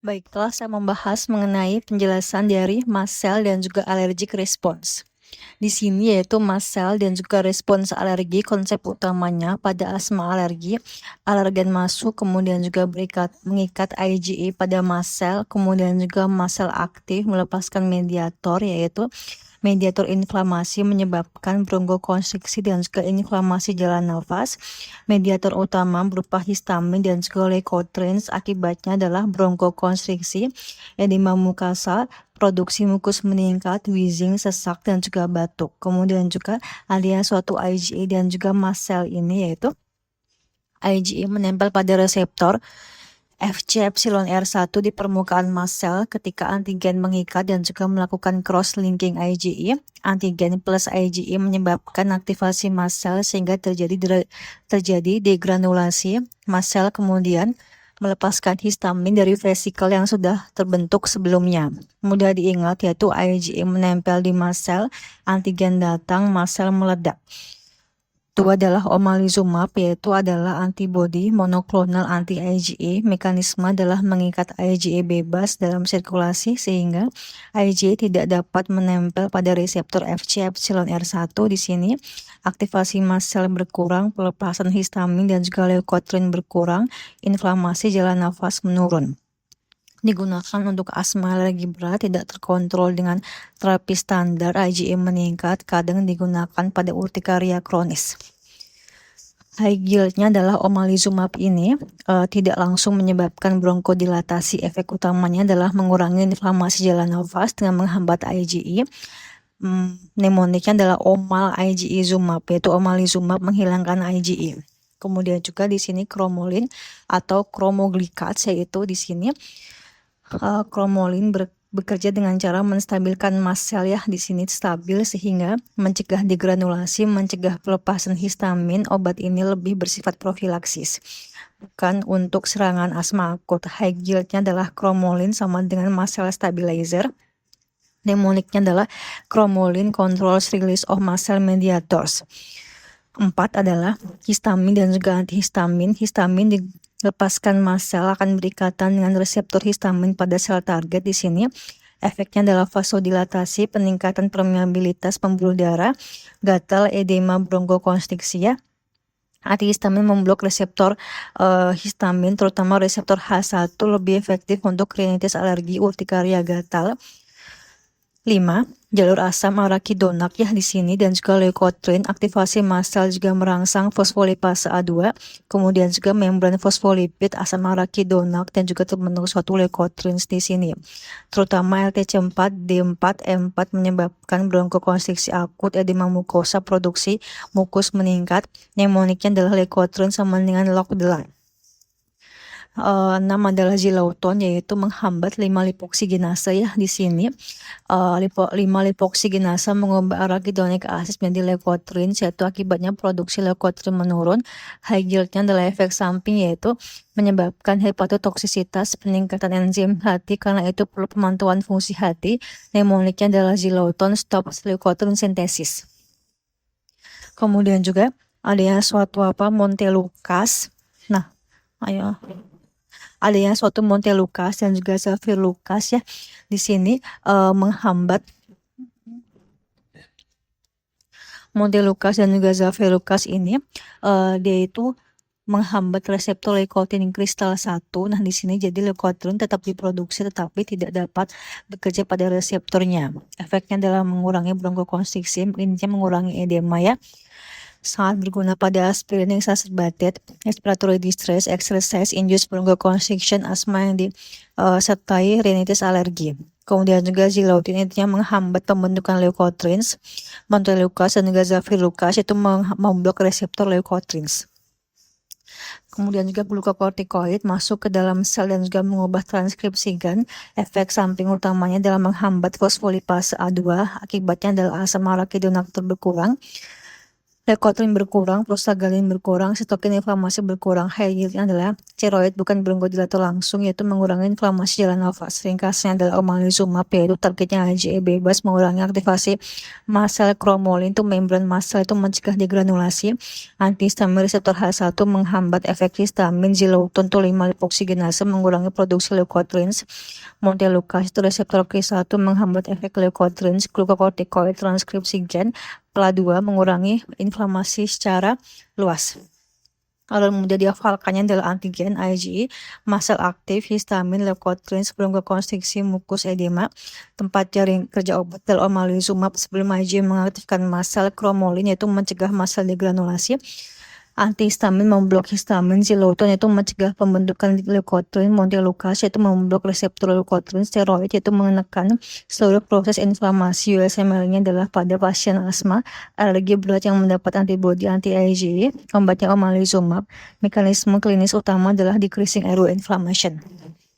Baiklah, saya membahas mengenai penjelasan dari mast cell dan juga allergic response. Di sini yaitu mast cell dan juga respons alergi, konsep utamanya pada asma alergi, alergen masuk kemudian juga mengikat IgE pada mast cell, kemudian juga mast cell aktif melepaskan mediator yaitu mediator inflamasi menyebabkan bronkokonstriksi dan juga inflamasi jalan nafas. Mediator utama berupa histamin dan juga leukotrienes, akibatnya adalah bronkokonstriksi, edema mukasa, produksi mukus meningkat, wheezing, sesak, dan juga batuk. Kemudian juga ada suatu IgE dan juga mast cell ini yaitu IgE menempel pada reseptor FcεR1 di permukaan mast cell ketika antigen mengikat dan juga melakukan cross-linking IgE. Antigen plus IgE menyebabkan aktivasi mast cell sehingga terjadi degranulasi mast cell, kemudian melepaskan histamin dari vesikel yang sudah terbentuk sebelumnya. Mudah diingat yaitu IgE menempel di mast cell, antigen datang, mast cell meledak. Itu adalah omalizumab, yaitu adalah antibodi monoklonal anti-IgE. Mekanisme adalah mengikat IgE bebas dalam sirkulasi sehingga IgE tidak dapat menempel pada reseptor FcεR1. Di sini aktivasi mast cell berkurang, pelepasan histamin dan juga leukotrien berkurang, inflamasi jalan nafas menurun. Digunakan untuk asma alergi berat tidak terkontrol dengan terapi standar, IgE meningkat, kadang digunakan pada urtikaria kronis. High yieldnya adalah omalizumab ini tidak langsung menyebabkan bronkodilatasi. Efek utamanya adalah mengurangi inflamasi jalan nafas dengan menghambat IgE. Mnemoniknya adalah omal IgE-zumab, yaitu omalizumab menghilangkan IgE. Kemudian juga di sini kromolin atau kromoglikats, yaitu di sini kromolin bekerja dengan cara menstabilkan mast cell ya, di sini stabil sehingga mencegah degranulasi, mencegah pelepasan histamin. Obat ini lebih bersifat profilaksis, bukan untuk serangan asma akut. High yieldnya adalah kromolin sama dengan mast cell stabilizer. Mnemoniknya adalah kromolin controls release of mast cell mediators. 4 adalah histamin dan juga antihistamin. Histamin dilepaskan mast cell akan berikatan dengan reseptor histamin pada sel target. Di sini efeknya adalah vasodilatasi, peningkatan permeabilitas pembuluh darah, gatal, edema, bronkokonstriksi ya. Antihistamin memblok reseptor histamin, terutama reseptor H1, lebih efektif untuk rinitis alergi, urtikaria, gatal. 5. Jalur asam arakidonak ya di sini dan juga leukotrien. Aktivasi mast cell juga merangsang fosfolipase A2, kemudian juga membran fosfolipid, asam arakidonak, dan juga terbentuk suatu leukotrien di sini. Terutama LTC4, D4, M4 menyebabkan bronkokonstriksi akut, edema mukosa, produksi mukus meningkat. Mnemoniknya adalah leukotrien sama dengan lockdown. 6 adalah zilauton, yaitu menghambat 5 lipoksigenase ya di sini. 5 lipoksigenase mengubah arakidonik asid menjadi leukotrien, yaitu akibatnya produksi leukotrien menurun. High yieldnya adalah efek samping yaitu menyebabkan hepatotoksisitas, peningkatan enzim hati, karena itu perlu pemantauan fungsi hati. Mnemoniknya adalah zilauton, stop leukotrien sintesis. Kemudian juga ada suatu montelukast. Nah, adanya suatu montelukast dan juga zafirlukast ya. Di sini menghambat montelukast dan juga zafirlukast ini dia itu menghambat reseptor leukotriene kristal 1. Nah, di sini jadi leukotriene tetap diproduksi tetapi tidak dapat bekerja pada reseptornya. Efeknya adalah mengurangi bronkokonstriksi, intinya mengurangi edema ya. Sangat berguna pada aspirin exacerbated, respiratory distress, exercise induced bronchoconstriction, asma yang disertai rinitis alergi. Kemudian juga zilautin intinya menghambat pembentukan leukotrienes, montelukast dan juga zafirlukast itu memblok reseptor leukotrienes. Kemudian juga glukokortikoid masuk ke dalam sel dan juga mengubah transkripsi gen. Efek samping utamanya adalah menghambat fosfolipase A2, akibatnya adalah asam arakidonak berkurang. leukotriene berkurang, prostaglandin berkurang, sitokin inflamasi berkurang. High yieldnya adalah steroid bukan bronchodilator langsung, yaitu mengurangi inflamasi jalan nafas. Ringkasnya adalah omalizumab, yaitu targetnya IgE bebas, mengurangi aktivasi mast sel kromolin, itu membran mast sel, itu mencegah degranulasi. Antihistamin reseptor H1 menghambat efek histamin. Zileuton itu 5 lipoksigenase, mengurangi produksi leukotrienes. Montelukast itu reseptor Q1 menghambat efek leukotrienes. Glukokortikoid transkripsi gen PLA2 mengurangi inflamasi secara luas. Lalu kemudian dihafalkannya adalah antigen IgE, mast sel aktif, histamin, leukotrienes, bronkokonstriksi, mukus edema. Tempat jaring kerja obat adalah omalizumab sebelum IgE mengaktifkan mast sel kromolin, yaitu mencegah mast sel degranulasi. Antihistamin memblok histamin. Zileuton yaitu mencegah pembentukan leukotrien. Montelukast yaitu memblok reseptor leukotrien. Steroid yaitu menekan seluruh proses inflamasi. USML-nya adalah pada pasien asma, alergi berat yang mendapat antibodi anti-IgE. Obatnya omalizumab. Mekanisme klinis utama adalah decreasing airway inflammation.